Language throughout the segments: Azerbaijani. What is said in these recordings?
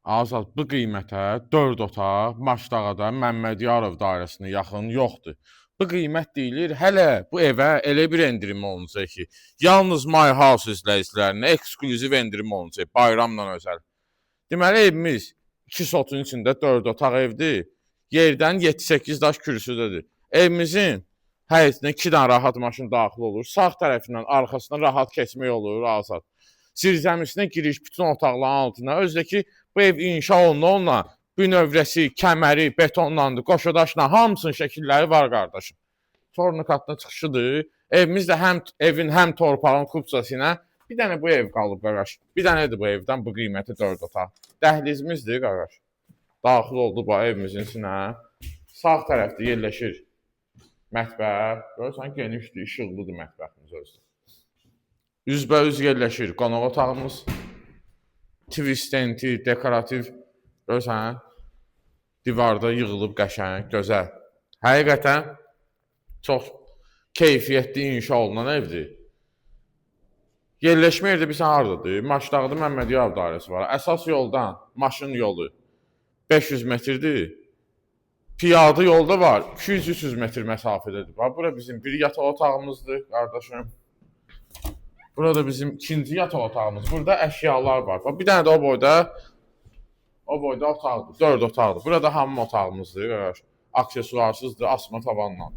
Azad bu qiymətə 4 otaq Maşdağada Məmmədiyarov dairəsinə yaxın yoxdur. Bu qiymət deyilir, hələ bu evə elə bir endirim olunacaq ki, yalnız My House izləyicilərinə ekskluziv endirim olunacaq bayramla özəl. Deməli evimiz 2 sotun içində 4 otaq evdir. Yerdən 7-8 daş kürsüdədir. Evimizin həyətinə 2 dənə rahat maşın daxil olur. Sağ tərəfindən, arxasından rahat keçmək olur, azad. Zirzəmisinə giriş bütün otaqların altına. Özdəki bu ev inşa oluna bünövrəsi, kəməri, betonlandı, qoşadaşla hamısının şəkilləri var qardaşım. Tornikatına çıxışıdır. Evimiz də evin həm torpağın kupçası ilə bir dənə bu ev qalıb qardaş. Bir dənədir bu evdən bu qiyməti 4 otaq. Dəhlizimizdir qardaş. Daxil oldu bu evimizin içinə. Sağ tərəfdə yerləşir mətbəx. Görürsən genişdir, işıqlıdır mətbəximiz özü. Üzbəüz yerləşir qonaq otağımız. Tvistenti, dekorativ, görürsən, divarda yığılıb qəşəng, gözəl. Həqiqətən çox keyfiyyətli inşa olunan evdir. Yerləşmə yeri də bilsən haradadır? Maşdağda Məmmədiyarov dairəsi var. Əsas yoldan maşın yolu 500 metrdir. Piyada yolda var 200-300 metr məsafədədir. Bura bizim bir yataq otağımızdır, qardaşım. Burada bizim ikinci yataq otağımız. Burada əşyalar var. Bir dənə də o boyda otaqdır. 4 otaqdır. Burada hamam otağımızdır. Aksesuarsızdır, asma tavanla.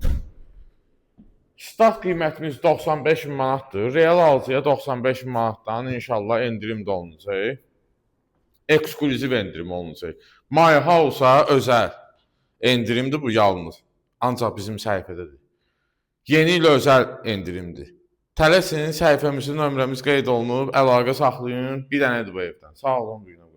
Start qiymətimiz 95 min manatdır. Real alıcıya 95 min manatdan inşallah endirim də olunacaq. Ekskluziv endirim olunacaq. My House-a özəl endirimdir bu yalnız. Ancaq bizim səhifədədir. Yeni il özəl endirimdir. Tələsin, səhifəmizin nömrəmiz qeyd olunub, əlaqə saxlayın. Bir dənədir bu evdən. Sağ olun, buyurun.